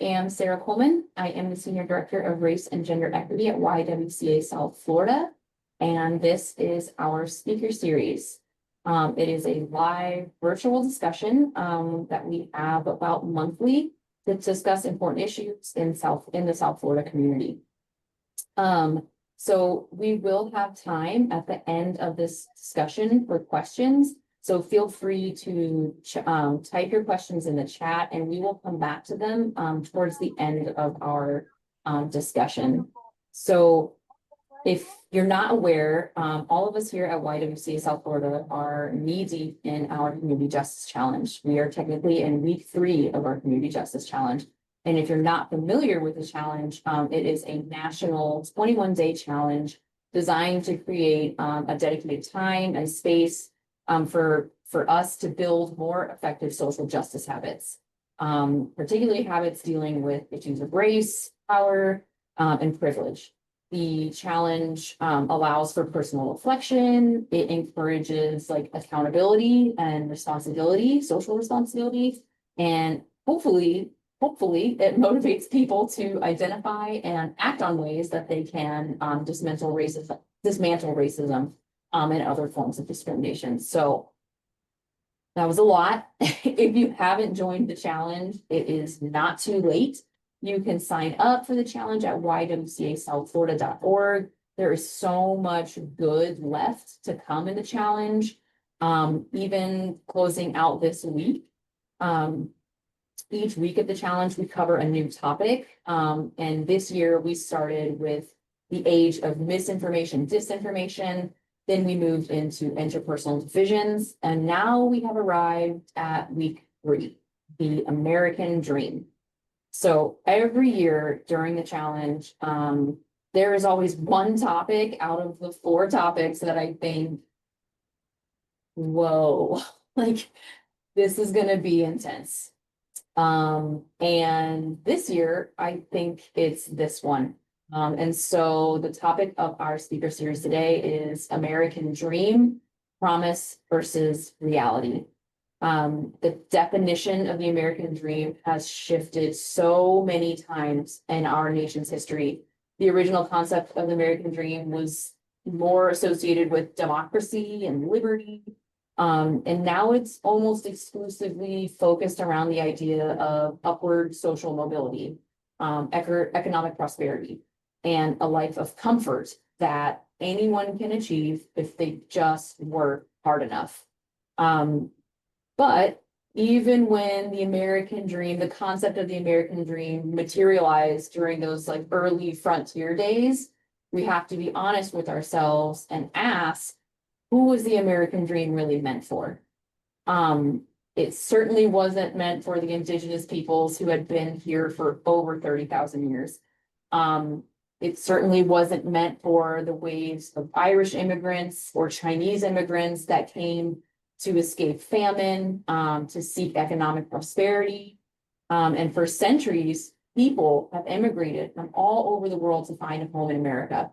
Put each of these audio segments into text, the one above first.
am Sarah Coleman. I am the Senior Director of Race and Gender Equity at YWCA South Florida. And this is our speaker series. It is a live virtual discussion that we have about monthly to discuss important issues in the South Florida community. So we will have time at the end of this discussion for questions. So feel free to type your questions in the chat and we will come back to them towards the end of our discussion. So if you're not aware, all of us here at YWCA South Florida are knee-deep in our Community Justice Challenge. We are technically in week 3 of our Community Justice Challenge. And if you're not familiar with the challenge, it is a national 21-day challenge designed to create a dedicated time and space for us to build more effective social justice habits, particularly habits dealing with issues of race, power, and privilege. The challenge allows for personal reflection. It encourages accountability and responsibility, social responsibility, and hopefully it motivates people to identify and act on ways that they can dismantle racism and other forms of discrimination. So that was a lot. If you haven't joined the challenge, it is not too late. You can sign up for the challenge at ywcasouthflorida.org. There is so much good left to come in the challenge, even closing out this week. Each week of the challenge, we cover a new topic. And this year we started with the age of misinformation, disinformation. Then we moved into interpersonal divisions. And now we have arrived at week 3, the American Dream. So every year during the challenge, there is always one topic out of the 4 topics that I think, whoa, this is going to be intense. And this year, I think it's this one. And so the topic of our speaker series today is American Dream, Promise versus Reality. The definition of the American Dream has shifted so many times in our nation's history. The original concept of the American Dream was more associated with democracy and liberty. And now it's almost exclusively focused around the idea of upward social mobility, economic prosperity, and a life of comfort that anyone can achieve if they just work hard enough. But even when the American Dream, the concept of the American Dream materialized during those early frontier days, we have to be honest with ourselves and ask, who was the American Dream really meant for? It certainly wasn't meant for the indigenous peoples who had been here for over 30,000 years. It certainly wasn't meant for the waves of Irish immigrants or Chinese immigrants that came to escape famine, to seek economic prosperity. And for centuries, people have immigrated from all over the world to find a home in America.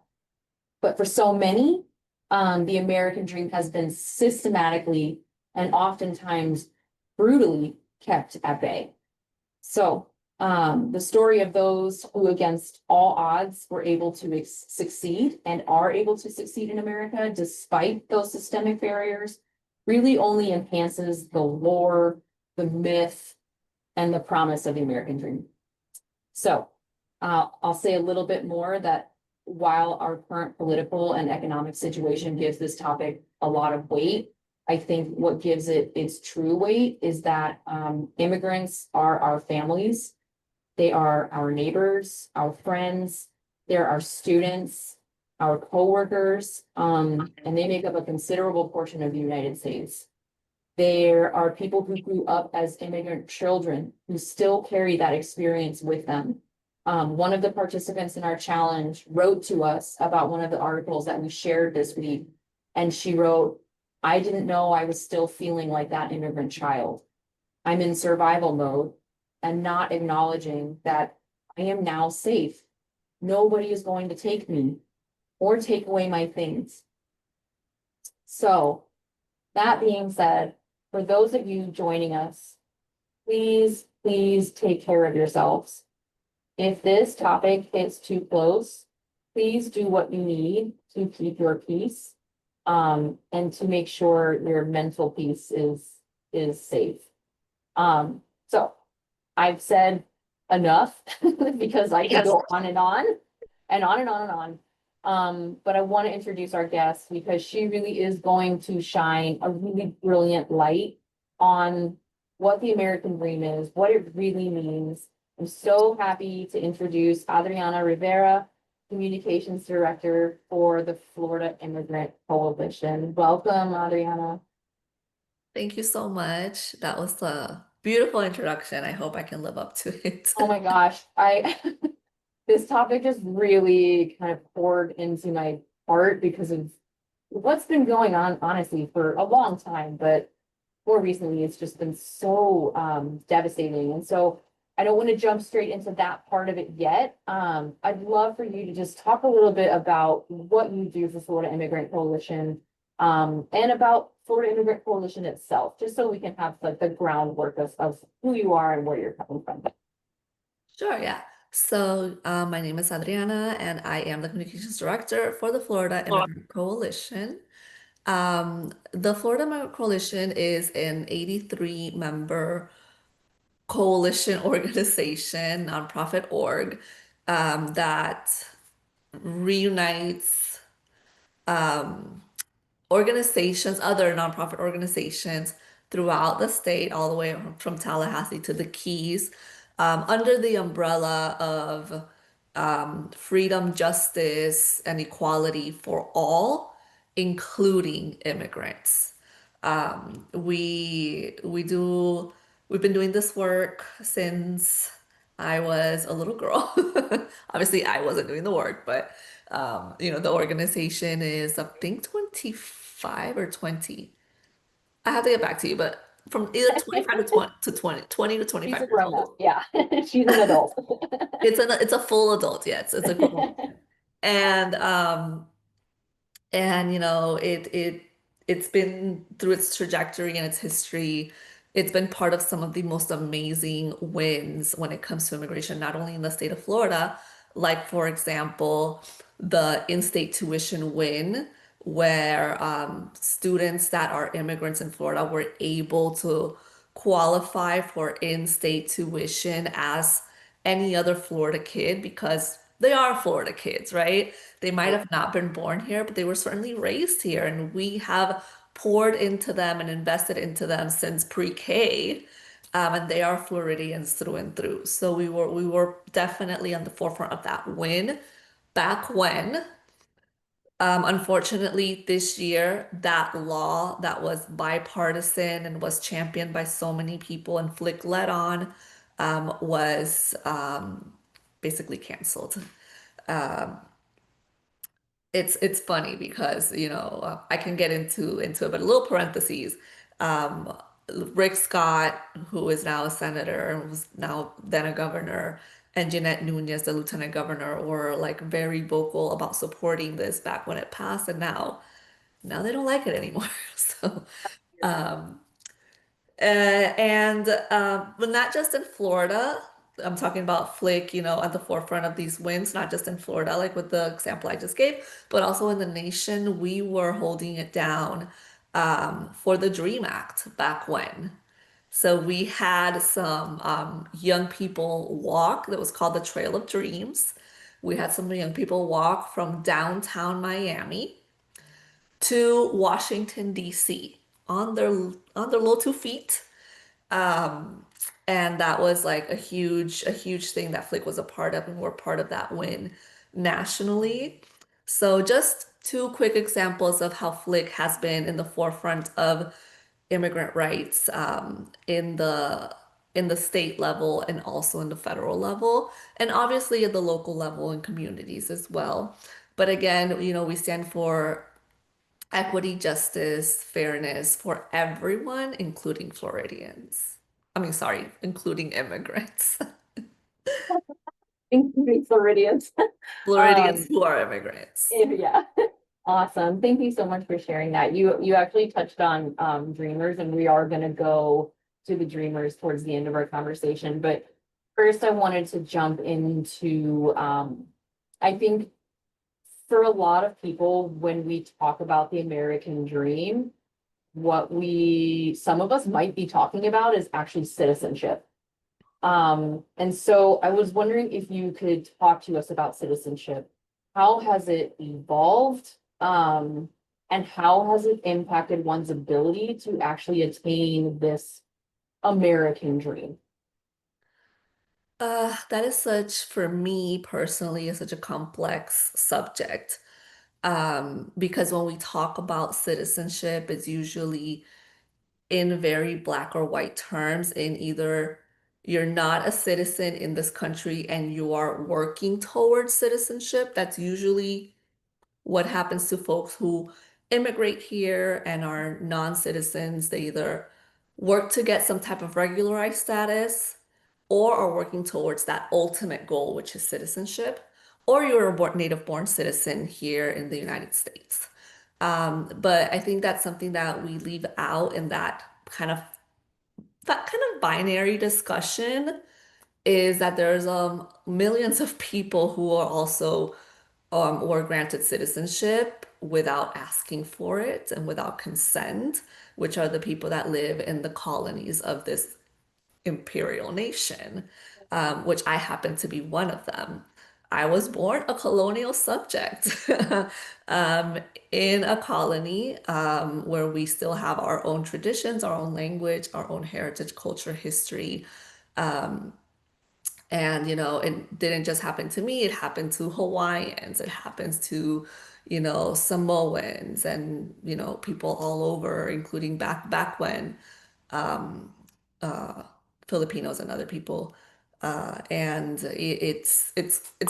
But for so many, the American Dream has been systematically and oftentimes brutally kept at bay. So the story of those who against all odds were able to succeed and are able to succeed in America despite those systemic barriers really only enhances the lore, the myth, and the promise of the American Dream. So I'll say a little bit more that while our current political and economic situation gives this topic a lot of weight, I think what gives it its true weight is that immigrants are our families. They are our neighbors, our friends, they're our students, our coworkers, and they make up a considerable portion of the United States. There are people who grew up as immigrant children who still carry that experience with them. One of the participants in our challenge wrote to us about one of the articles that we shared this week, and she wrote, "I didn't know I was still feeling like that immigrant child. I'm in survival mode and not acknowledging that I am now safe. Nobody is going to take me or take away my things." So that being said, for those of you joining us, please take care of yourselves. If this topic hits too close, please do what you need to keep your peace. And to make sure your mental peace is safe. So I've said enough because I could Yes. go on and on and on and on and on. But I want to introduce our guest because she really is going to shine a really brilliant light on what the American dream is, what it really means. I'm so happy to introduce Adriana Rivera, Communications Director for the Florida Immigrant Coalition. Welcome, Adriana. Thank you so much. That was a beautiful introduction. I hope I can live up to it. Oh my gosh, I this topic just really kind of poured into my heart because of what's been going on, honestly, for a long time, but more recently, it's just been so devastating. And so I don't want to jump straight into that part of it yet. I'd love for you to just talk a little bit about what you do for Florida Immigrant Coalition, and about Florida Immigrant Coalition itself, just so we can have like the groundwork of who you are and where you're coming from. Sure, yeah. So, my name is Adriana, and I am the Communications Director for the Florida Immigrant Coalition. The Florida Immigrant Coalition is an 83 member coalition organization, nonprofit org, that reunites um, organizations, other nonprofit organizations throughout the state, all the way from Tallahassee to the Keys, under the umbrella of freedom, justice, and equality for all, including immigrants. We've been doing this work since I was a little girl. Obviously, I wasn't doing the work, but the organization is, I think, 25 or 20. I have to get back to you, but from either 25 to 20 to She's 25 a years grown up. old. Yeah, she's an adult. It's a full adult, yeah, it's a corporation. And it's been through its trajectory and its history. It's been part of some of the most amazing wins when it comes to immigration, not only in the state of Florida, like, for example, the in-state tuition win, where students that are immigrants in Florida were able to qualify for in-state tuition as any other Florida kid because they are Florida kids, right? They might Right. have not been born here, but they were certainly raised here, and we have poured into them and invested into them since pre-K. And they are Floridians through and through. So we were definitely on the forefront of that win back when. Unfortunately, this year, that law that was bipartisan and was championed by so many people and Flick led on, was basically canceled. Um, it's funny because I can get into it, but a little parentheses. Um, Rick Scott, who is now a senator and was now then a governor, and Jeanette Nunez, the lieutenant governor, were like very vocal about supporting this back when it passed, and now they don't like it anymore. So, um, but not just in Florida. I'm talking about Flick, at the forefront of these wins, not just in Florida, like with the example I just gave, but also in the nation. We were holding it down for the Dream Act back when. So we had some young people walk that was called the Trail of Dreams. We had some young people walk from downtown Miami to Washington, D.C. on their little 2 feet, um, and that was like a huge thing that Flick was a part of, and we're part of that win nationally. So just two quick examples of how Flick has been in the forefront of immigrant rights, in the state level and also in the federal level, and obviously at the local level and communities as well. But again, we stand for equity, justice, fairness for everyone, including Floridians. I mean, sorry, including immigrants. Including Floridians. Floridians Um, who are immigrants. yeah. Awesome. Thank you so much for sharing that. You actually touched on dreamers, and we are gonna go to the dreamers towards the end of our conversation. But First, I wanted to jump into, I think for a lot of people, when we talk about the American dream, some of us might be talking about is actually citizenship. And so I was wondering if you could talk to us about citizenship. How has it evolved? And how has it impacted one's ability to actually attain this American dream? That is such, for me personally, is such a complex subject. Because when we talk about citizenship, it's usually in very black or white terms, in either you're not a citizen in this country and you are working towards citizenship. That's usually what happens to folks who immigrate here and are non-citizens. They either work to get some type of regularized status or are working towards that ultimate goal, which is citizenship, or you're a native born citizen here in the United States. But I think that's something that we leave out in that kind of binary discussion is that there's millions of people who are also were granted citizenship without asking for it and without consent, which are the people that live in the colonies of this imperial nation, which I happen to be one of them. I was born a colonial subject um, in a colony where we still have our own traditions, our own language, our own heritage, culture, history. Um, and, it didn't just happen to me, it happened to Hawaiians, it happens to, Samoans and, people all over, including back when um, uh, Filipinos and other people. And it's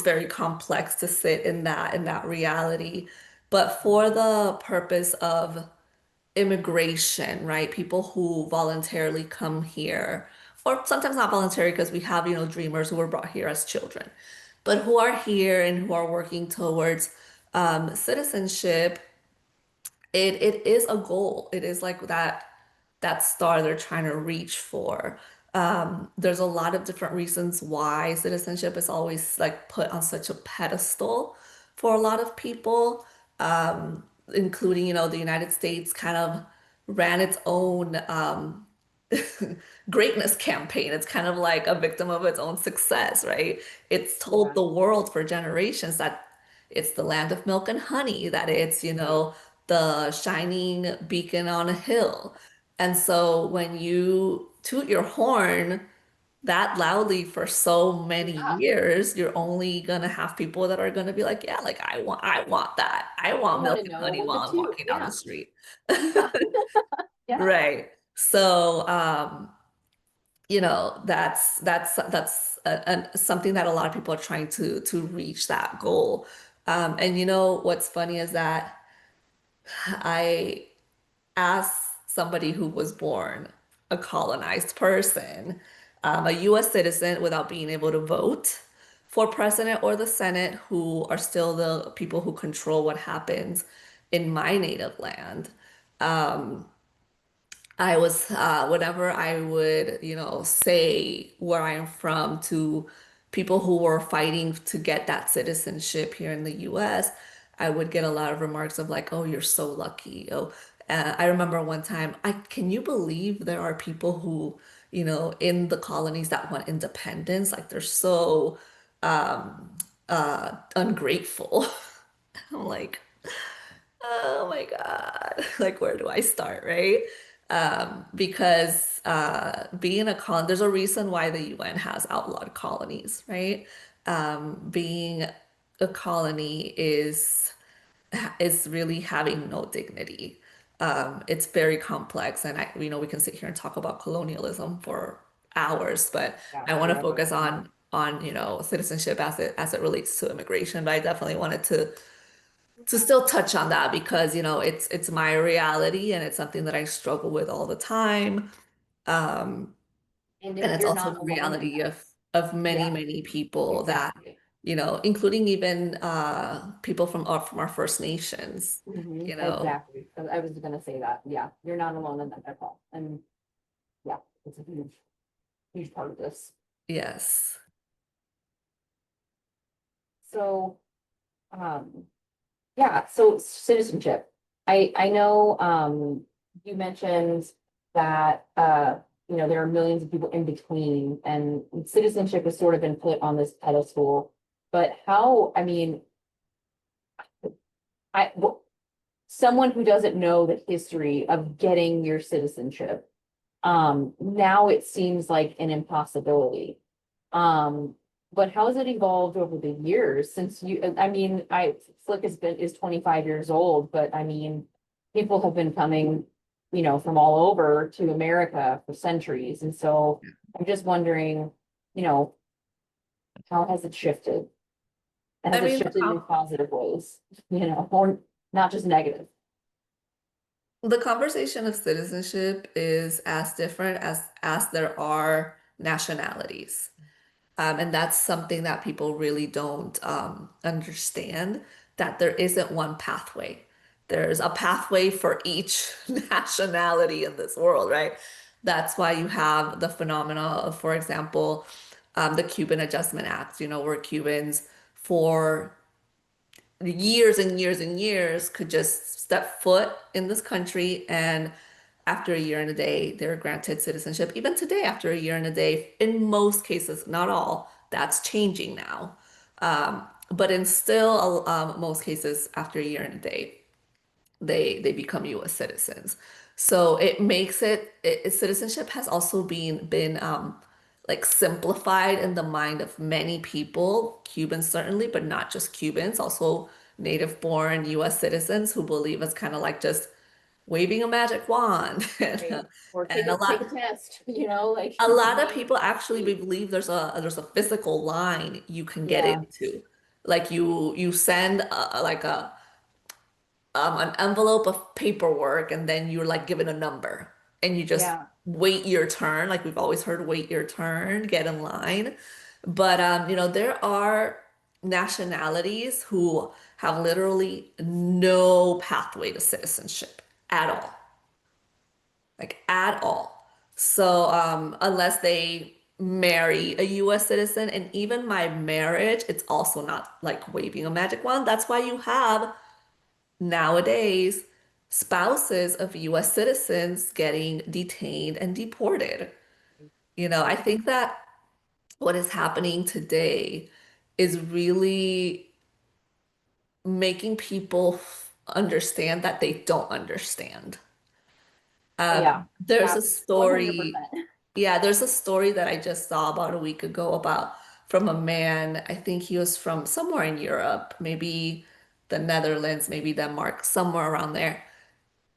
very complex to sit in that reality. But for the purpose of immigration, right? People who voluntarily come here, or sometimes not voluntary because we have, dreamers who were brought here as children, but who are here and who are working towards citizenship. It is a goal. It is like that star they're trying to reach for. There's a lot of different reasons why citizenship is always like put on such a pedestal for a lot of people, including, the United States kind of ran its own greatness campaign. It's kind of like a victim of its own success, right? It's told Yeah. the world for generations that it's the land of milk and honey, that it's, the shining beacon on a hill. And so when you toot your horn that loudly for so many Yeah. years, you're only gonna have people that are gonna be like, yeah, like I want that. I I want want milk to and know honey what the while I'm two. walking down the Yeah. street. Yeah. Yeah. Right. So, that's something that a lot of people are trying to reach that goal. And what's funny is that I asked somebody who was born a colonized person, a US citizen without being able to vote for president or the Senate, who are still the people who control what happens in my native land. Um, whenever I would, say where I am from to people who were fighting to get that citizenship here in the US, I would get a lot of remarks of like, oh, you're so lucky. Oh, I remember one time, can you believe there are people who, in the colonies that want independence? Like they're so um, ungrateful. I'm like, oh my God, like where do I start, right? Because being a colon, there's a reason why the UN has outlawed colonies, right? Being a colony is really having no dignity. It's very complex, and we can sit here and talk about colonialism for hours, but Yeah. I want to Forever. focus on citizenship as it relates to immigration. But I definitely wanted to still touch on that because it's my reality and it's something that I struggle with all the time. Um, And and it's you're also not the alone in reality that. of many, Yeah, many people that, exactly. including even people from our First Nations, Exactly. I was gonna say that. Yeah, you're not alone in that at all. And yeah, it's a huge part of this. Yes. So, um, yeah, so citizenship. I know, you mentioned that, there are millions of people in between and citizenship has sort of been put on this pedestal. But how, I mean, I, w- someone who doesn't know the history of getting your citizenship, now it seems like an impossibility. Um, but how has it evolved over the years since I mean, Flick is 25 years old, but I mean, people have been coming, from all over to America for centuries. And so I'm just wondering, you know, how has it shifted? And I has it mean, shifted in positive ways, or not just negative? the conversation of citizenship is as different as there are nationalities. And that's something that people really don't understand, that there isn't one pathway. There's a pathway for each nationality in this world, right? That's why you have the phenomena of, for example, the Cuban Adjustment Act, where Cubans for years and years and years could just step foot in this country, and after a year and a day they're granted citizenship. Even today, after a year and a day, in most cases, not all, that's changing now. But in still most cases, after a year and a day they become US citizens. So it makes citizenship has also been like simplified in the mind of many people, Cubans certainly, but not just Cubans, also native born US citizens who believe it's kind of like just waving a magic wand. Right. Or And take a test, like, a lot of people actually believe there's a physical line you can get yeah, into. Like you send like an envelope of paperwork, and then you're like given a number and you just yeah, wait your turn. Like we've always heard, wait your turn, get in line. But there are nationalities who have literally no pathway to citizenship at all, like at all. So unless they marry a US citizen, and even my marriage, it's also not like waving a magic wand. That's why you have nowadays spouses of US citizens getting detained and deported. I think that what is happening today is really making people understand that they don't understand. yeah, There's a one hundred story, percent. yeah, there's a story that I just saw about a week ago about from a man. I think he was from somewhere in Europe, maybe the Netherlands, maybe Denmark, somewhere around there,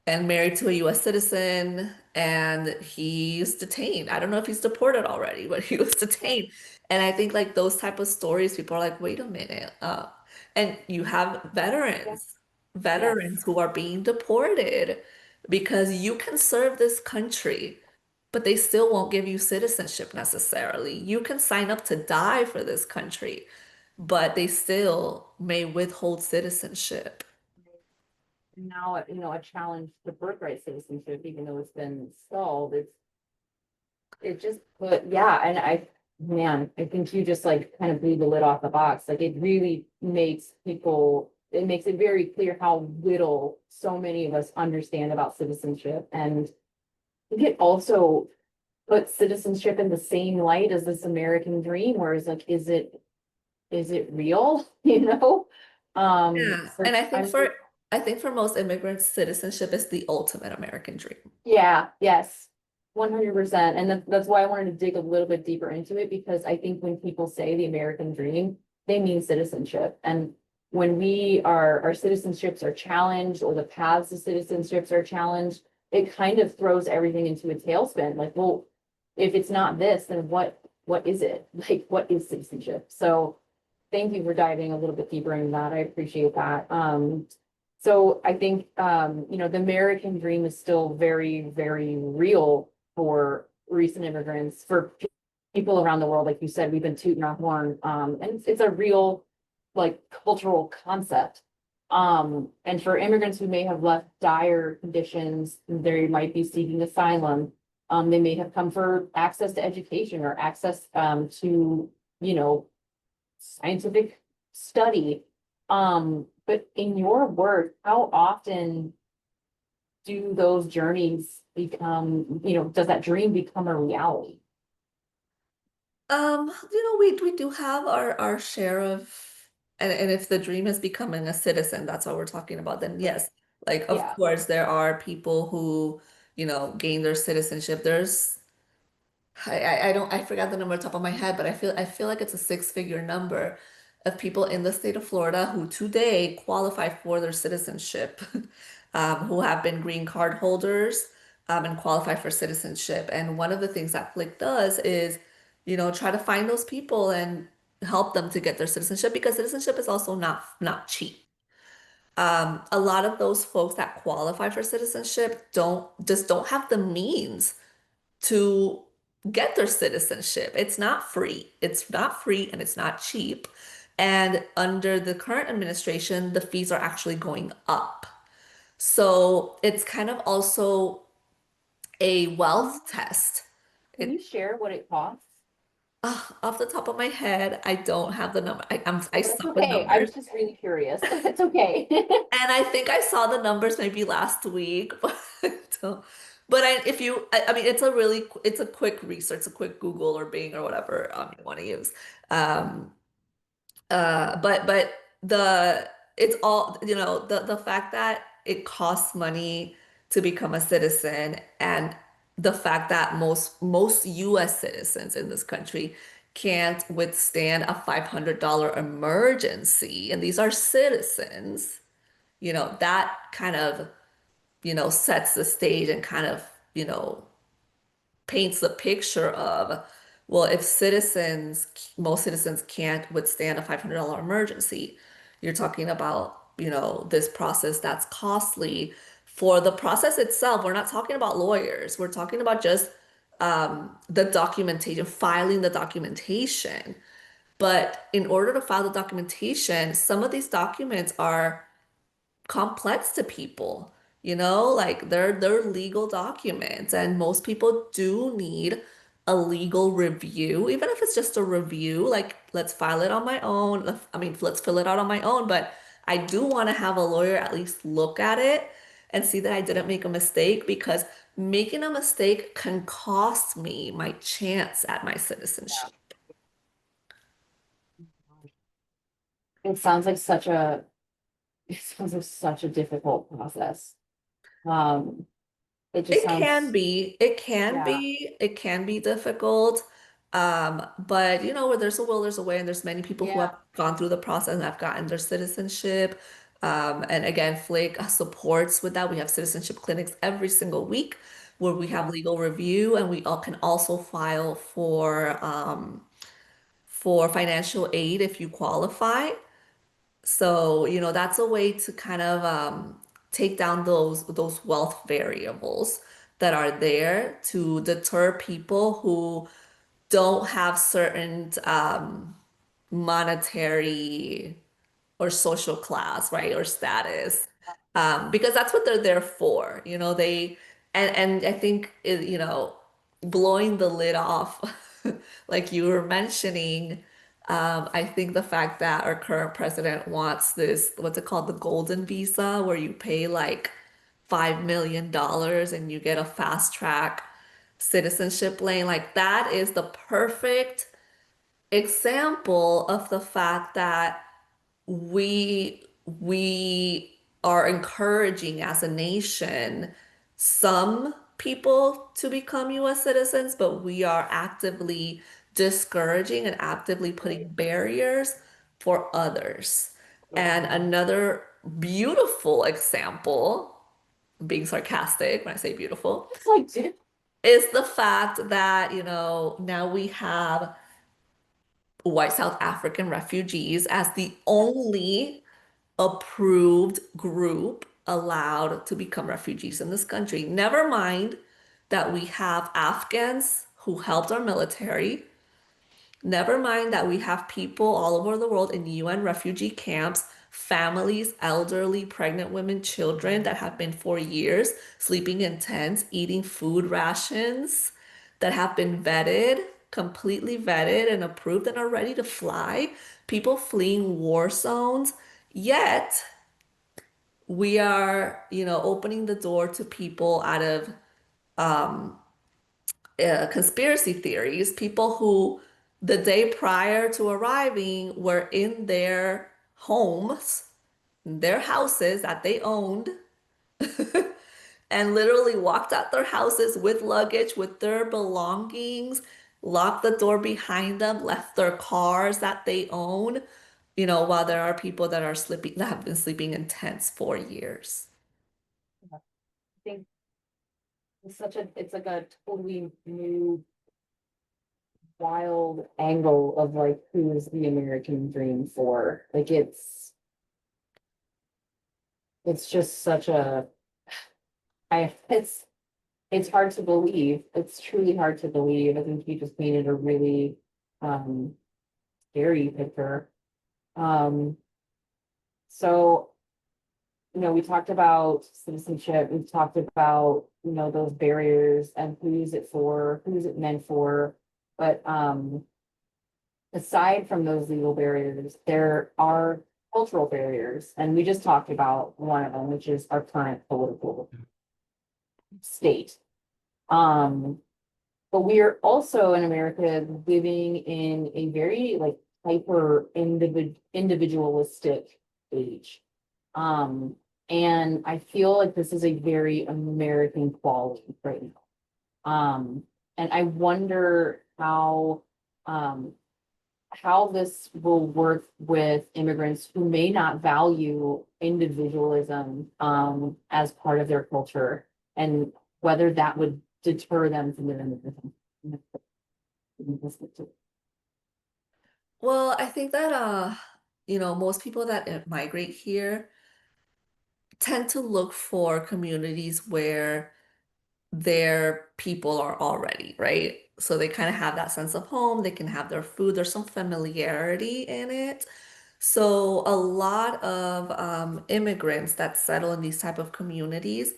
and married to a US citizen, and he's detained. I don't know if he's deported already, but he was detained. And I think like those type of stories, people are like, wait a minute. And you have Yeah. veterans Yes. who are being deported because you can serve this country, but they still won't give you citizenship necessarily. You can sign up to die for this country, but they still may withhold citizenship. Now, a challenge to birthright citizenship, even though it's been stalled, it just put, yeah, and man, I think you just like kind of blew the lid off the box. Like it really it makes it very clear how little so many of us understand about citizenship. And I think it also puts citizenship in the same light as this American dream, whereas like, is it real? Yeah. So And I'm I think for most immigrants, citizenship is the ultimate American dream. Yeah, yes, 100%. And that's why I wanted to dig a little bit deeper into it, because I think when people say the American dream, they mean citizenship. And when our citizenships are challenged, or the paths to citizenships are challenged, it kind of throws everything into a tailspin. Like, well, if it's not this, then what is it? Like, what is citizenship? So thank you for diving a little bit deeper into that. I appreciate that. So I think, the American dream is still very, very real for recent immigrants, for people around the world. Like you said, we've been tooting our horn, and it's a real, like, cultural concept. And for immigrants who may have left dire conditions, they might be seeking asylum. They may have come for access to education or access to, you know, scientific study. But in your work, how often do those journeys become, does that dream become a reality? We do have our share of, and if the dream is becoming a citizen, that's what we're talking about, then yes, like of Yeah. course there are people who, gain their citizenship. There's I don't I forgot the number on top of my head, but I feel like it's a six-figure number of people in the state of Florida who today qualify for their citizenship, who have been green card holders, and qualify for citizenship. And one of the things that Flick does is, try to find those people and help them to get their citizenship because citizenship is also not cheap. A lot of those folks that qualify for citizenship don't have the means to get their citizenship. It's not free. It's not free and it's not cheap. And under the current administration, the fees are actually going up. So it's kind of also a Can wealth test. can you It share what it costs? Off the top of my head, I don't have the number. I That's saw the okay. I numbers, was just really curious. It's okay. and I think I saw the numbers maybe last week, but I mean, it's a quick research, a quick Google or Bing or whatever you want to use. Um, but the it's all, the fact that it costs money to become a citizen, and the fact that most US citizens in this country can't withstand a $500 emergency, and these are citizens, that kind of, sets the stage and kind of, you know, paints the picture of, well, if most citizens can't withstand a $500 emergency, you're talking about, this process that's costly for the process itself. We're not talking about lawyers. We're talking about just the documentation, filing the documentation. But in order to file the documentation, some of these documents are complex to people, like they're legal documents, and most people do need a legal review, even if it's just a review, like let's file it on my own. I mean, let's fill it out on my own, but I do want to have a lawyer at least look at it and see that I didn't make a mistake, because making a mistake can cost me my chance at my Yeah. citizenship. It sounds like such a difficult process. Um, it just It can sounds, be, it can yeah, be, it can be difficult. But where there's a will, there's a way, and there's many people who yeah, have gone through the process and have gotten their citizenship. And again, Flake supports with that. We have citizenship clinics every single week where we have yeah. legal review, and we all can also file for financial aid if you qualify. So, that's a way to kind of take down those wealth variables that are there to deter people who don't have certain monetary or social class, right, or status, because that's what they're there for. And I think blowing the lid off, like you were mentioning. I think the fact that our current president wants this, what's it called, the golden visa, where you pay like $5 million and you get a fast track citizenship lane, like that is the perfect example of the fact that we are encouraging as a nation some people to become US citizens, but we are actively discouraging and actively putting barriers for others. And another beautiful example, being sarcastic when I say beautiful, It's like, dude, is the fact that, now we have white South African refugees as the only approved group allowed to become refugees in this country. Never mind that we have Afghans who helped our military. Never mind that we have people all over the world in UN refugee camps, families, elderly, pregnant women, children that have been for years sleeping in tents, eating food rations that have been vetted, completely vetted and approved and are ready to fly. People fleeing war zones. Yet we are, opening the door to people out of um, conspiracy theories, people who the day prior to arriving were in their homes, their houses that they owned, and literally walked out their houses with luggage, with their belongings, locked the door behind them, left their cars that they own, while there are people that are sleeping, that have been sleeping in tents for years. I think it's like a totally new wild angle of like who's the American dream for. Like it's just such a I it's hard to believe. It's truly hard to believe. I think you just painted a really um scary picture. Um so we talked about citizenship, we've talked about, those barriers and who's it for, who's it meant for. But aside from those legal barriers, there are cultural barriers. And we just talked about one of them, which is our current political state. Um, but we are also in America living in a very like hyper individualistic age. Um, and I feel like this is a very American quality right now. And I wonder um, how this will work with immigrants who may not value individualism as part of their culture, and whether that would deter them from living in the Well, I think that most people that migrate here tend to look for communities where their people are already, right? So they kind of have that sense of home, they can have their food, there's some familiarity in it. So a lot of immigrants that settle in these type of communities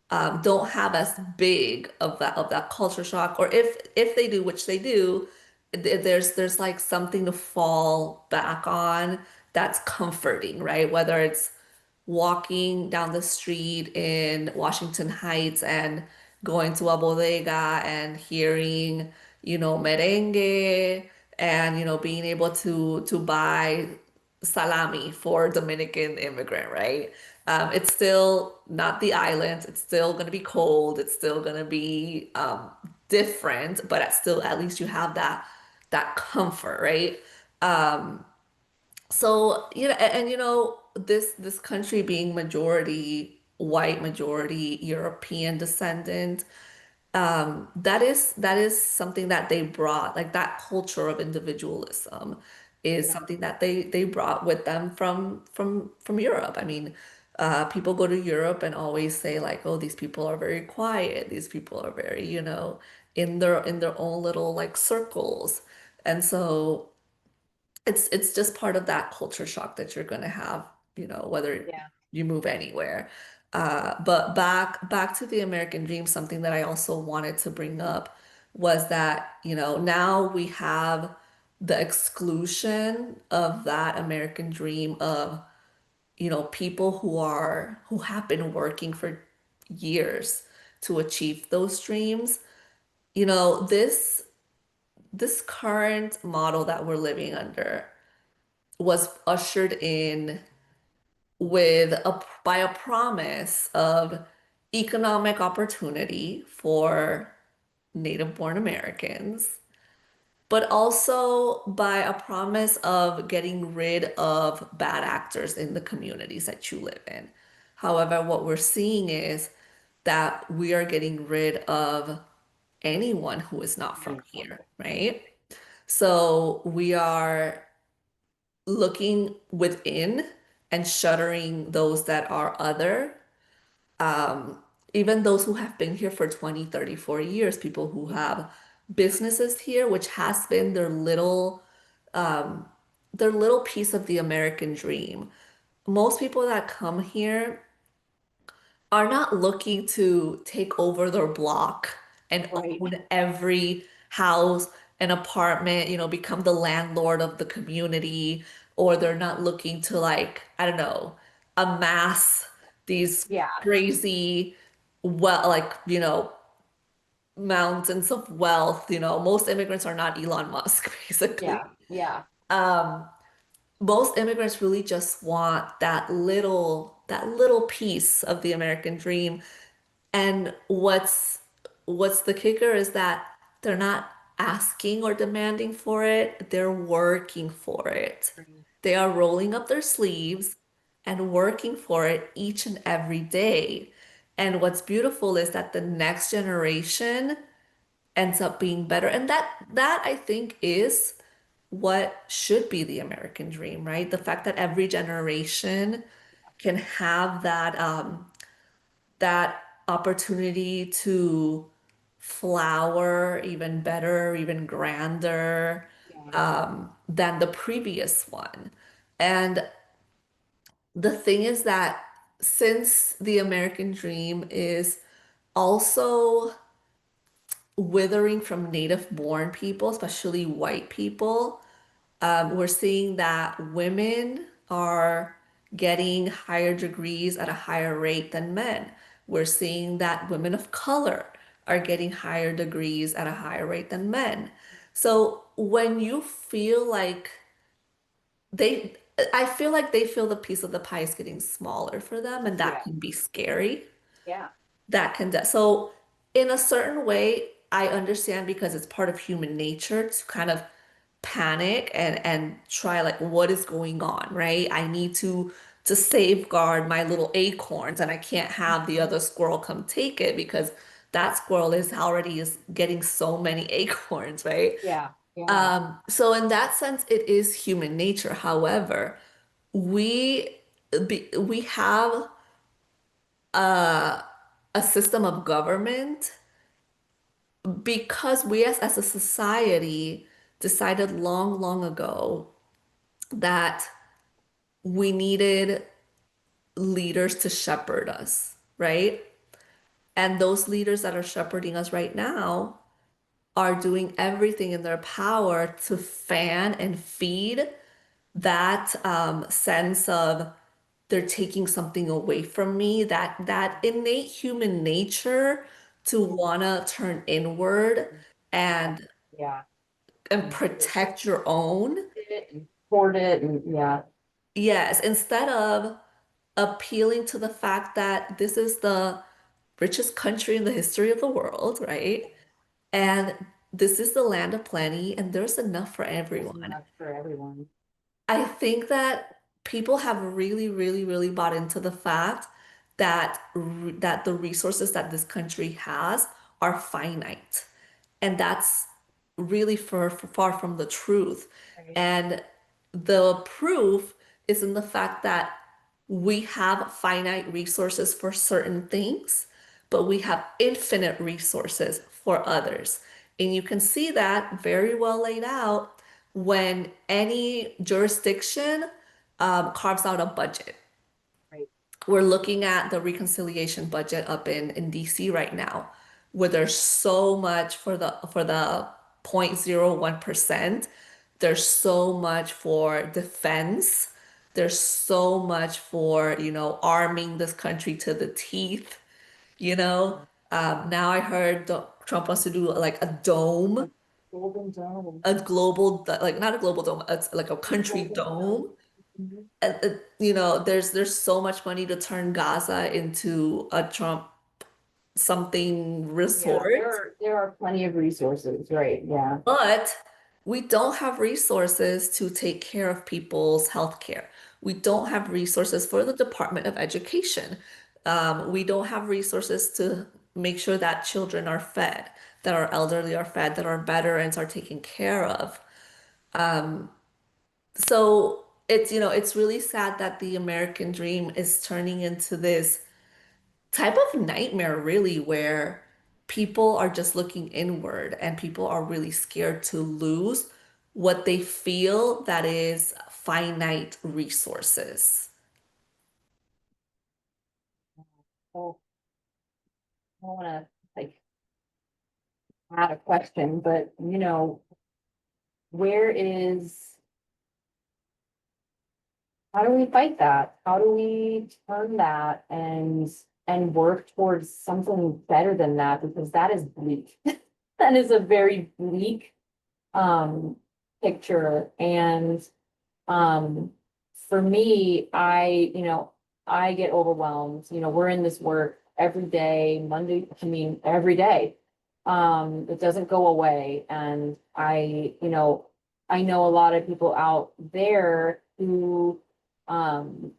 don't have as big of that culture shock, or if they do, which they do, there's like something to fall back on that's comforting, right? Whether it's walking down the street in Washington Heights and going to a bodega and hearing, merengue and, being able to buy salami for a Dominican immigrant, right? It's still not the island. It's still going to be cold. It's still going to be different, but at least you have that comfort, right? Um, so, and this country being majority white, majority European descendant, that is something that they brought, like that culture of individualism is something that they brought with them from Europe. I mean, people go to Europe and always say like, oh, these people are very quiet. These people are very, in their own little like circles. And so it's just part of that culture shock that you're gonna have, whether Yeah. you move anywhere. But back to the American dream, something that I also wanted to bring up was that, now we have the exclusion of that American dream of, people who have been working for years to achieve those dreams. This current model that we're living under was ushered in by a promise of economic opportunity for native born Americans, but also by a promise of getting rid of bad actors in the communities that you live in. However, what we're seeing is that we are getting rid of anyone who is not from here, right? So we are looking within and shuttering those that are other, um, even those who have been here for 20, 30, 40 years, people who have businesses here, which has been um, their little piece of the American dream. Most people that come here are not looking to take over their block and Right. own every house and apartment, become the landlord of the community, or they're not looking to like, I don't know, amass these Yeah, crazy, well, like, mountains of wealth. Most immigrants are not Elon Musk, basically. yeah, yeah, Um, most immigrants really just want that little piece of the American dream. And what's the kicker is that they're not asking or demanding for it, they're working for it. right. They are rolling up their sleeves and working for it each and every day. And what's beautiful is that the next generation ends up being better. And that I think is what should be the American dream, right? The fact that every generation can have that opportunity to flower even better, even grander Yeah, than the previous one. And the thing is that since the American dream is also withering from native born people, especially white people, we're seeing that women are getting higher degrees at a higher rate than men. We're seeing that women of color are getting higher degrees at a higher rate than men. So when you feel like they, I feel like they feel the piece of the pie is getting smaller for them, and that yeah, can be scary. yeah, So in a certain way, I understand because it's part of human nature to kind of panic and try like what is going on, right? I need to safeguard my little acorns and I can't have the other squirrel come take it because that squirrel is getting so many acorns, right? yeah, yeah, So in that sense, it is human nature. However, we we have a a system of government because we as a society decided long, long ago that we needed leaders to shepherd us, right? And those leaders that are shepherding us right now are doing everything in their power to fan and feed that sense of they're taking something away from me, that innate human nature to want to turn inward yeah, and yeah. and And protect your own. it and hoard it and yeah, Yes, instead of appealing to the fact that this is the richest country in the history of the world, right? And this is the land of plenty, and there's enough for there's everyone. enough for everyone. I think that people have really, really, really bought into the fact that the resources that this country has are finite. And that's really far from the truth. Right. And the proof is in the fact that we have finite resources for certain things, but we have infinite resources for others. And you can see that very well laid out when any jurisdiction carves out a budget. Right. We're looking at the reconciliation budget up in DC right now, where there's so much for the 0.01%. There's so much for defense. There's so much for, arming this country to the teeth, you know. Now I heard Trump wants to do like a A dome, golden dome. a global, like not a global dome, it's like a A country golden dome. dome. Mhm. And there's so much money to turn Gaza into a Trump something Yeah, resort, there are plenty of resources, right? Yeah. but we don't have resources to take care of people's health care. We don't have resources for the Department of Education. We don't have resources to make sure that children are fed, that our elderly are fed, that our veterans are taken care of. So it's really sad that the American dream is turning into this type of nightmare, really, where people are just looking inward and people are really scared to lose what they feel that is finite resources. So I don't wanna like add a question, but where is, how do we fight that? How do we turn that and work towards something better than that? Because that is bleak. That is a very bleak um picture. And um for me, I get overwhelmed. We're in this work every day, Monday, I mean, every day. It doesn't go away. And I know a lot of people out there who um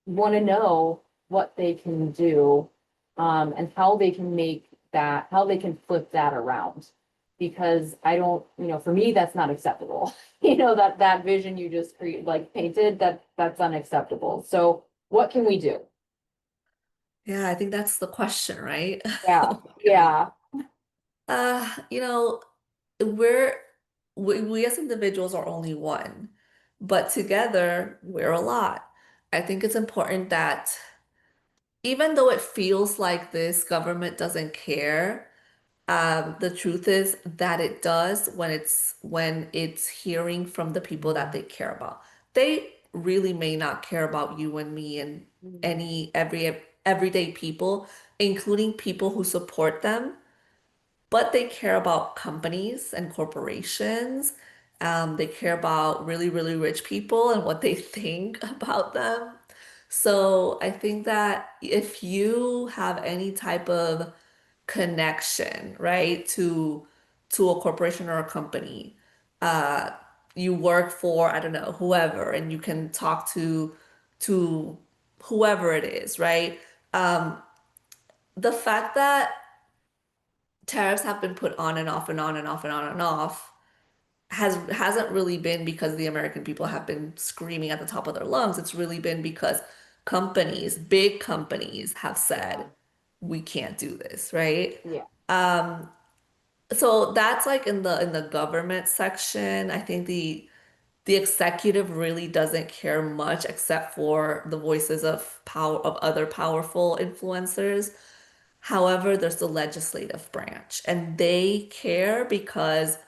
want to know what they can do, and how they can how they can flip that around. Because I don't, for me, that's not acceptable. That vision you just painted, that's unacceptable. So what can we do? Yeah, I think that's the question, right? Yeah, What can we yeah, You know, we're we as individuals are only one, but together we're a lot. I think it's important that even though it feels like this government doesn't care, the truth is that it does when it's hearing from the people that they care about. They really may not care about you and me and everyday people, including people who support them, but they care about companies and corporations. They care about really, really rich people and what they think about them. So I think that if you have any type of connection, right, to a corporation or a company, uh, you work for, I don't know, whoever, and you can talk to whoever it is, right? Um, the fact that tariffs have been put on and off and on and off and on and off hasn't really been because the American people have been screaming at the top of their lungs. It's really been because companies, big companies, have said we can't do this, right? yeah, Um, so that's like in the government section. I think the executive really doesn't care much except for the voices of power of other powerful influencers. However, there's the legislative branch, and they care because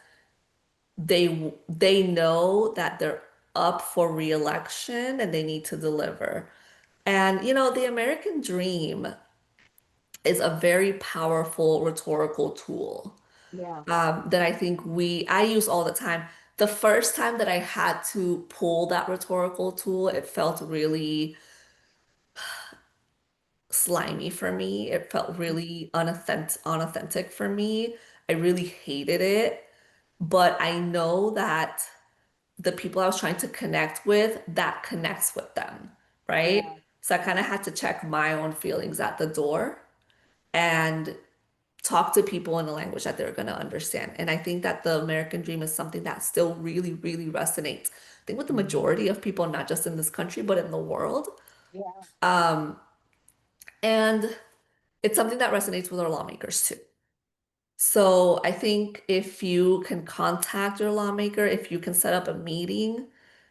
they know that they're up for re-election and they need to deliver. And the American dream is a very powerful rhetorical tool yeah, that I think I use all the time. The first time that I had to pull that rhetorical tool, it felt really slimy for me. It felt really unauthentic for me. I really hated it. But I know that the people I was trying to connect with, that connects with them, right? yeah, So I kind of had to check my own feelings at the door and talk to people in a language that they're going to understand. And I think that the American dream is something that still really, really resonates. I think with the majority of people, not just in this country, but in the world. yeah, Um, and it's something that resonates with our lawmakers too. So I think if you can contact your lawmaker, if you can set up a meeting,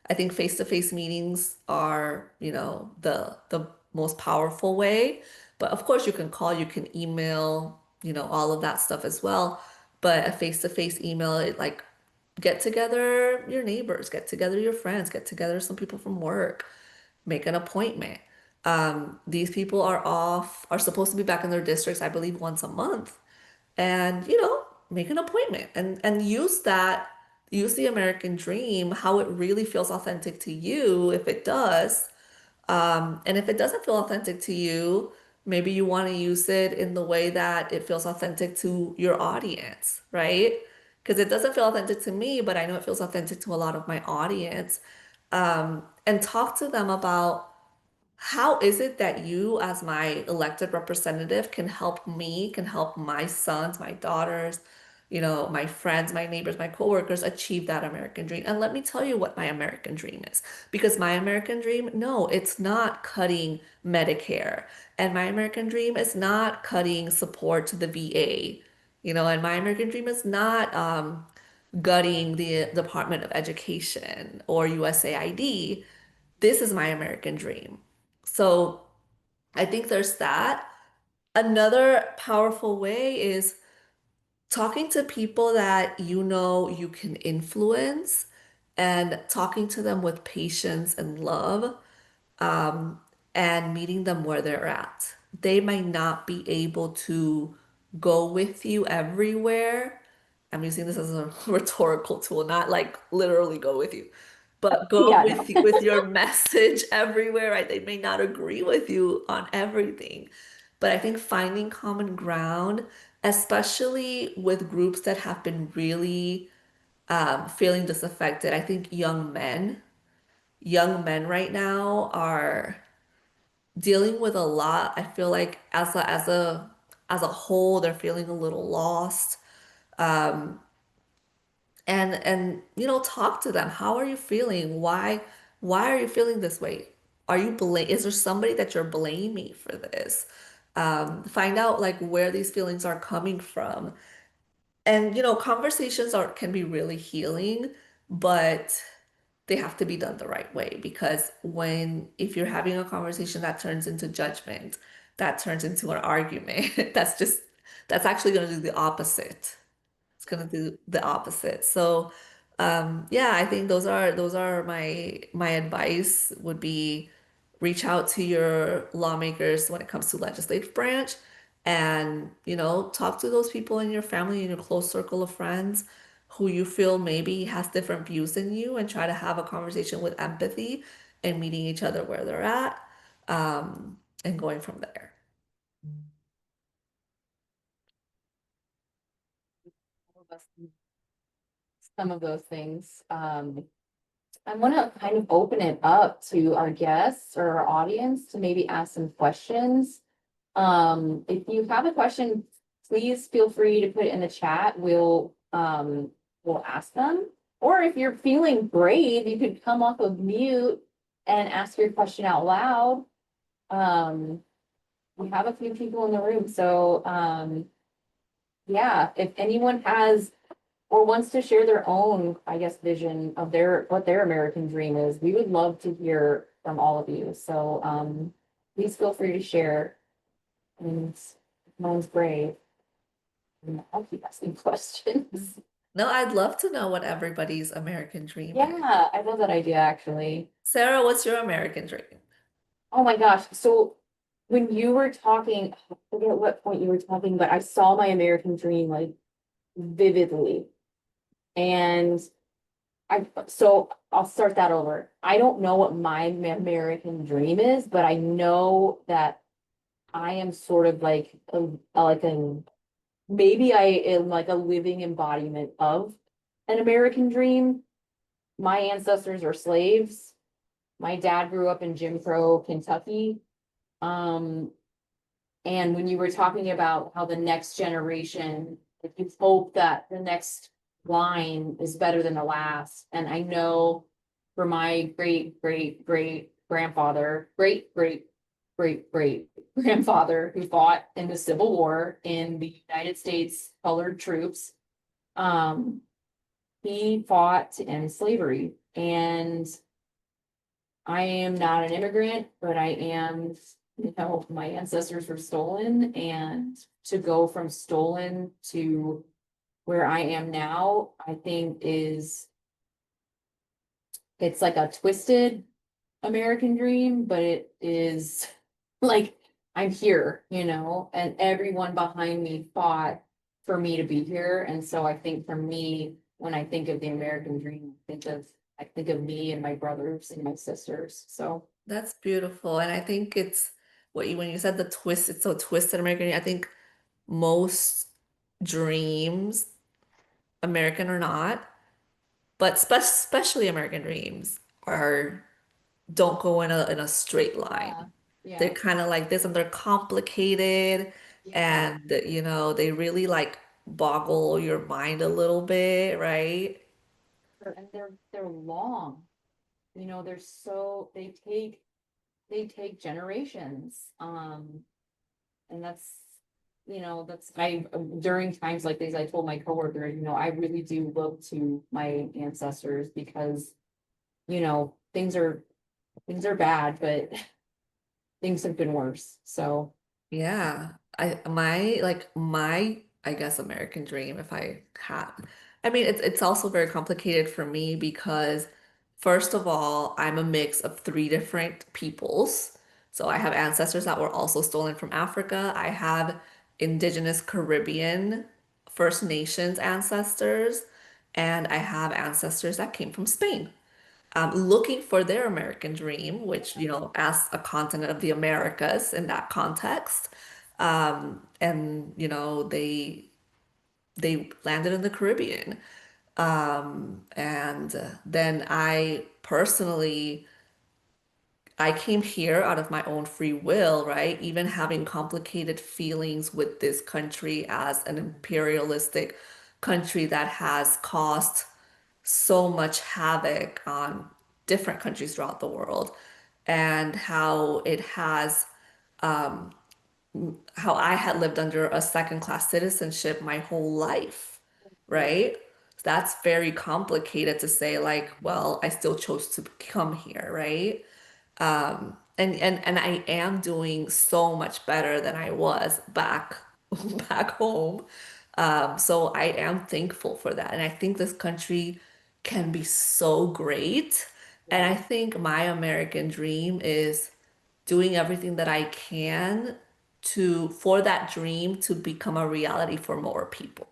I think face-to-face meetings are, the most powerful way. But of course you can call, you can email, all of that stuff as well. But a face-to-face email, it like get together your neighbors, get together your friends, get together some people from work, make an appointment. These people are supposed to be back in their districts, I believe, once a month and make an appointment and use the American dream, how it really feels authentic to you if it does. And if it doesn't feel authentic to you, maybe you want to use it in the way that it feels authentic to your audience, right? Because it doesn't feel authentic to me, but I know it feels authentic to a lot of my audience. And talk to them about how is it that you, as my elected representative, can help me, can help my sons, my daughters, my friends, my neighbors, my coworkers achieve that American dream. And let me tell you what my American dream is. Because my American dream, no, it's not cutting Medicare. And my American dream is not cutting support to the VA. And my American dream is not gutting the Department of Education or USAID. This is my American dream. So I think there's that. Another powerful way is talking to people that you can influence and talking to them with patience and love, um, and meeting them where they're at. They might not be able to go with you everywhere. I'm using this as a rhetorical tool, not like literally go with you, but go Yeah, with no. you, with your message everywhere, right? They may not agree with you on everything, but I think finding common ground, especially with groups that have been really feeling disaffected. I think young men right now are dealing with a lot. I feel like as a whole, they're feeling a little lost. Um, and talk to them. How are you feeling? Why are you feeling this way? Is there somebody that you're blaming for this? Find out like where these feelings are coming from. And conversations are can be really healing, but they have to be done the right way, because if you're having a conversation that turns into judgment, that turns into an argument, that's actually going to do the opposite. It's going to do the opposite. So, yeah, I think those are my advice would be reach out to your lawmakers when it comes to legislative branch, and talk to those people in your family, in your close circle of friends who you feel maybe has different views than you, and try to have a conversation with empathy and meeting each other where they're at, and going from there. Some of those things. I want to kind of open it up to our guests or our audience to maybe ask some questions. If you have a question, please feel free to put it in the chat. We'll ask them. Or if you're feeling brave, you could come off of mute and ask your question out loud. Um, we have a few people in the room, so yeah, if anyone has or wants to share their own, I guess, vision of what their American dream is, we would love to hear from all of you. So please feel free to share. And mine's brave. And I'll keep asking questions. No, I'd love to know what everybody's American dream is. Yeah, I love that idea actually. Sarah, what's your American dream? Oh my gosh. So when you were talking, I forget what point you were talking, but I saw my American dream like vividly. And so I'll start that over. I don't know what my American dream is, but I know that I am sort of like maybe I am like a living embodiment of an American dream. My ancestors are slaves. My dad grew up in Jim Crow, Kentucky. Um, and when you were talking about how the next generation, if you hope that the next line is better than the last, and I know for my great grandfather, great grandfather who fought in the Civil War in the United States colored troops, um, he fought to end slavery. And I am not an immigrant, but I am, my ancestors were stolen, and to go from stolen to where I am now, I think it's like a twisted American dream, but it is like I'm here, and everyone behind me fought for me to be here. And so I think for me, when I think of the American dream, I think of me and my brothers and my sisters. So That's beautiful. And I think it's when you said the twist, it's so twisted American. I think most dreams, American or not, but especially American dreams are don't go in a straight line. yeah, They're yeah, kind of like this, and they're complicated, yeah, and they really like boggle your mind a little bit, right? And they're long, you know, they're so, they take generations. And that's, you know, that's, I, during times like these, I told my coworker, you know, I really do look to my ancestors because, you know, things are bad, but things have been worse. So, Yeah. My I guess American dream if I had. I mean it's also very complicated for me because first of all, I'm a mix of three different peoples. So I have ancestors that were also stolen from Africa. I have indigenous Caribbean First Nations ancestors, and I have ancestors that came from Spain looking for their American dream, which, you know, as a continent of the Americas in that context. And, you know, they landed in the Caribbean. And then I personally, I came here out of my own free will, right? Even having complicated feelings with this country as an imperialistic country that has caused so much havoc on different countries throughout the world and how it has how I had lived under a second class citizenship my whole life, right? That's very complicated to say like, well, I still chose to come here, right? And I am doing so much better than I was back back home. So I am thankful for that. And I think this country can be so great. And I think my American dream is doing everything that I can to for that dream to become a reality for more people,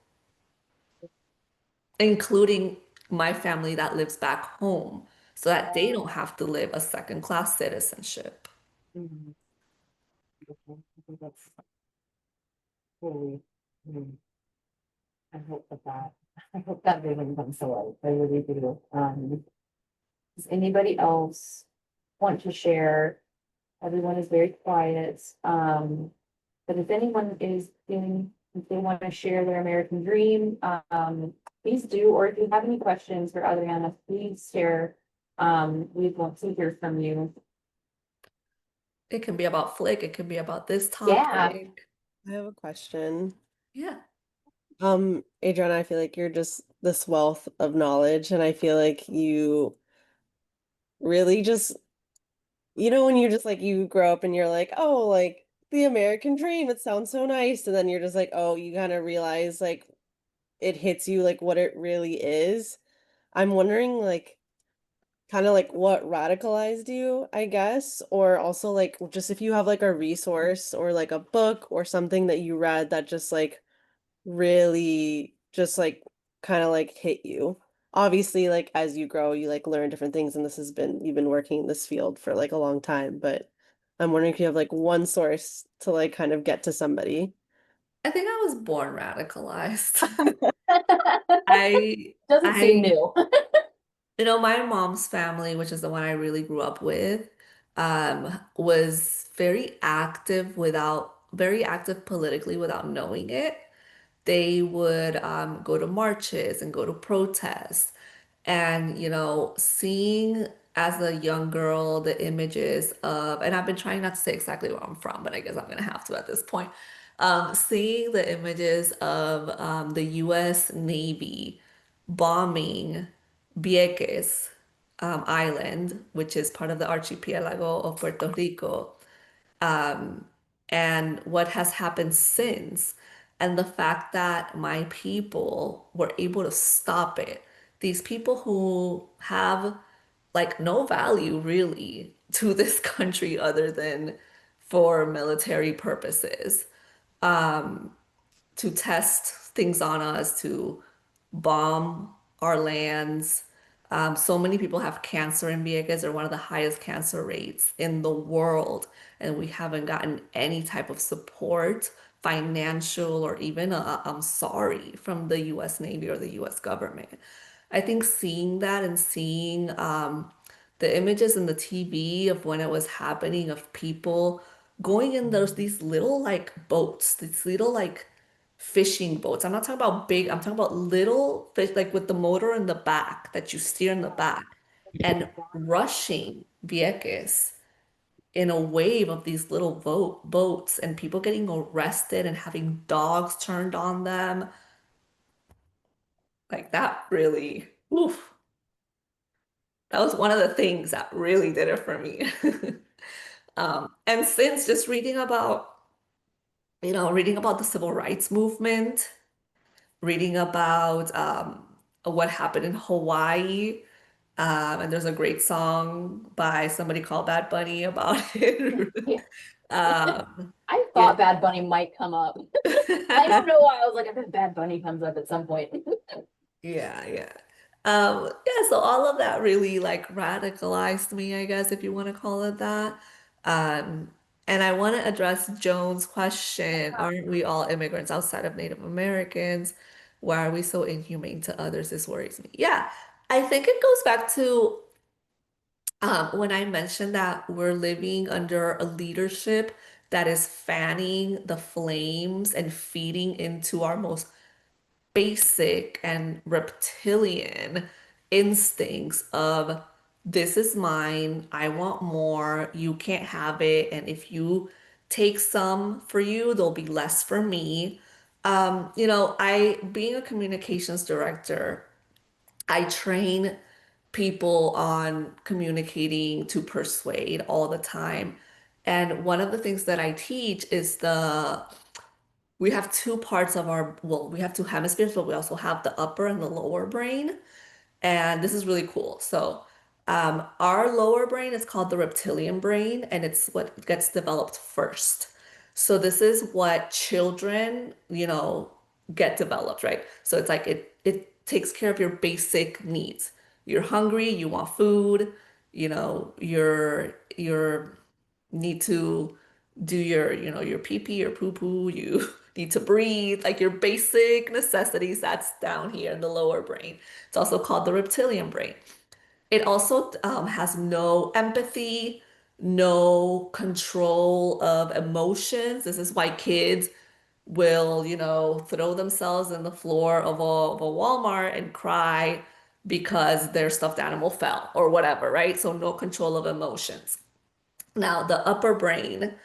including my family that lives back home, so that they don't have to live a second class citizenship. mhm, I think that's really, mm, I hope I hope that vision comes to life. I really do. Does anybody else want to share? Everyone is very quiet. But if anyone is feeling, if they want to share their American dream, please do. Or if you have any questions for Adriana, please share. We'd love to hear from you. It can be about Flick, it can be about this Yeah. topic. I have a question. Yeah. Adriana, I feel like you're just this wealth of knowledge, and I feel like you really just, when you just like you grow up and you're like, oh, like the American dream, it sounds so nice, and then you're just like, oh, you kind of realize like it hits you like what it really is. I'm wondering like kind of like what radicalized you, I guess, or also like just if you have like a resource or like a book or something that you read that just like really just like kind of like hit you. Obviously, like as you grow, you like learn different things, and you've been working in this field for like a long time, but I'm wondering if you have like one source to like kind of get to somebody. I think I was born radicalized. I Doesn't seem I new. you know, my mom's family, which is the one I really grew up with, was very active politically without knowing it. They would go to marches and go to protests. And, you know, seeing as a young girl the images of, and I've been trying not to say exactly where I'm from, but I guess I'm gonna have to at this point. Seeing the images of the US Navy bombing Vieques island, which is part of the archipelago of Puerto Rico, um, and what has happened since, and the fact that my people were able to stop it. These people who have like no value really to this country other than for military purposes, to test things on us, to bomb our lands. So many people have cancer in Vieques. They're one of the highest cancer rates in the world, and we haven't gotten any type of support, financial or even a I'm sorry from the U.S. Navy or the U.S. government. I think seeing that and seeing the images in the TV of when it was happening of people going in these little like boats, these little like fishing boats. I'm not talking about big, I'm talking about little fish, like with the motor in the back that you steer in the back and rushing Vieques in a wave of these little boats and people getting arrested and having dogs turned on them. Like that really, oof, that was one of the things that really did it for me. And since just reading about, reading about the civil rights movement, reading about what happened in Hawaii, and there's a great song by somebody called Bad Bunny about it. Yeah. Um, I yeah. thought Bad Bunny might come up. I don't know why. I was like, I bet Bad Bunny comes up at some point. Yeah, yeah. Yeah, so all of that really like radicalized me, I guess, if you want to call it that. Um, and I want to address Joan's question, aren't we all immigrants outside of Native Americans? Why are we so inhumane to others? This worries me. Yeah, I think it goes back to when I mentioned that we're living under a leadership that is fanning the flames and feeding into our most basic and reptilian instincts of this is mine, I want more, you can't have it, and if you take some for you, there'll be less for me. I being a communications director, I train people on communicating to persuade all the time. And one of the things that I teach is we have two parts of we have two hemispheres, but we also have the upper and the lower brain. And this is really cool. So, our lower brain is called the reptilian brain, and it's what gets developed first. So, this is what children, get developed, right? So, it's like it takes care of your basic needs. You're hungry, you want food, you're need to do your pee pee, your poo poo, you need to breathe, like your basic necessities, that's down here in the lower brain. It's also called the reptilian brain. It also has no empathy, no control of emotions. This is why kids will, throw themselves in the floor of a Walmart and cry because their stuffed animal fell or whatever, right? So no control of emotions. Now, the upper brain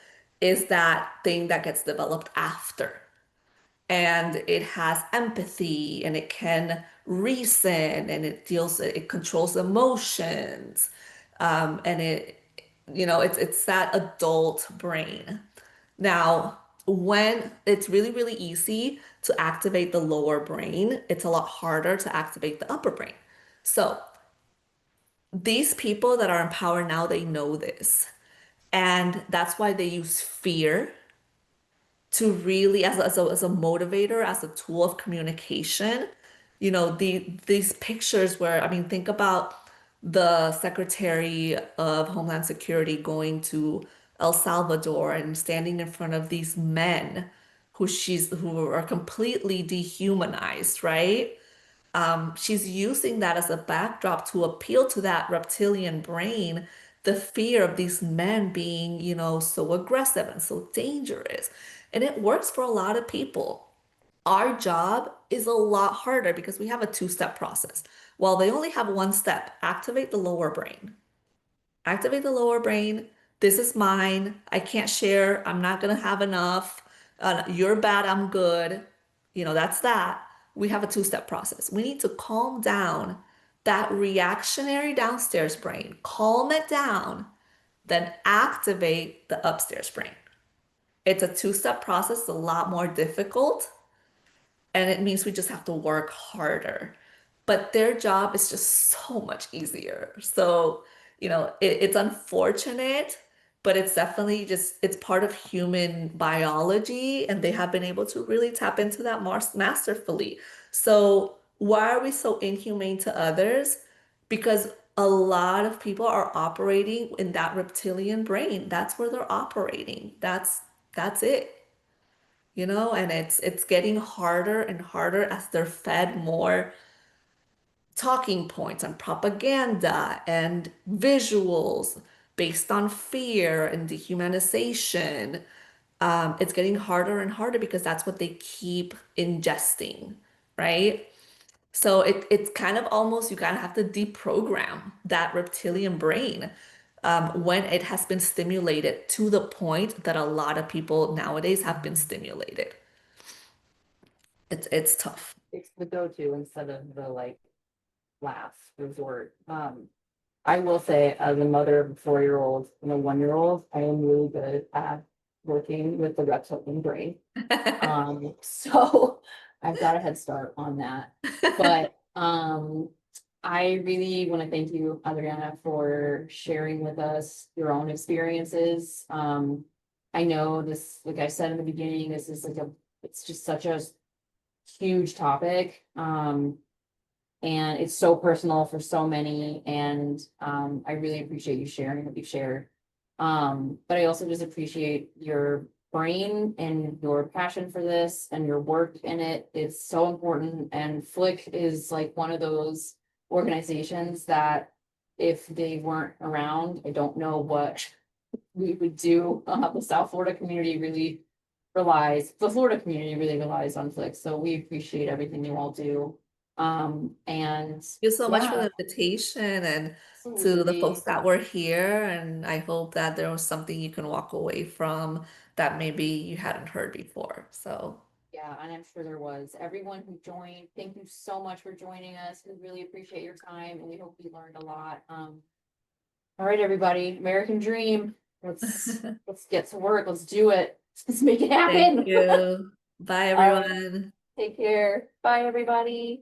is that thing that gets developed after, and it has empathy and it can reason and it controls emotions. And it's that adult brain. Now, when it's really, really easy to activate the lower brain, it's a lot harder to activate the upper brain. So, these people that are in power now, they know this. And that's why they use fear to really, as a motivator, as a tool of communication. These pictures where, I mean, think about the Secretary of Homeland Security going to El Salvador and standing in front of these men who are completely dehumanized, right? She's using that as a backdrop to appeal to that reptilian brain, the fear of these men being, so aggressive and so dangerous. And it works for a lot of people. Our job is a lot harder because we have a two-step process. While they only have one step, activate the lower brain. Activate the lower brain. This is mine. I can't share. I'm not going to have enough. You're bad. I'm good. That's that. We have a two-step process. We need to calm down that reactionary downstairs brain, calm it down, then activate the upstairs brain. It's a two-step process, a lot more difficult, and it means we just have to work harder. But their job is just so much easier. So, it's unfortunate, but it's definitely it's part of human biology, and they have been able to really tap into that more masterfully. So, why are we so inhumane to others? Because a lot of people are operating in that reptilian brain. That's where they're operating. That's it, and it's getting harder and harder as they're fed more talking points and propaganda and visuals based on fear and dehumanization. it's getting harder and harder because that's what they keep ingesting, right? So it's kind of almost you kind of have to deprogram that reptilian brain when it has been stimulated to the point that a lot of people nowadays have been stimulated. It's tough. It's the go-to instead of the like last resort. I will say, as a mother of a 4-year-old and a 1-year-old, I am really good at working with the reptilian brain. So I've got a head start on that. But I really want to thank you, Adriana, for sharing with us your own experiences. I know this, like I said in the beginning, this is like it's just such a huge topic. And it's so personal for so many, and I really appreciate you sharing what you've shared. But I also just appreciate your brain and your passion for this and your work in it. It's so important, and Flick is like one of those organizations that if they weren't around, I don't know what we would do. The South Florida community really the Florida community really relies on Flick, so we appreciate everything you all do. And Thank you so much for yeah, the invitation and to the folks absolutely. that were here. And I hope that there was something you can walk away from that maybe you hadn't heard before. So Yeah, and I'm sure there was. Everyone who joined, thank you so much for joining us. We really appreciate your time, and we hope you learned a lot. All right, everybody, American Dream. Let's get to work. Let's do it. Let's make it thank happen. you. Bye, All right, everyone. take care. Bye, everybody.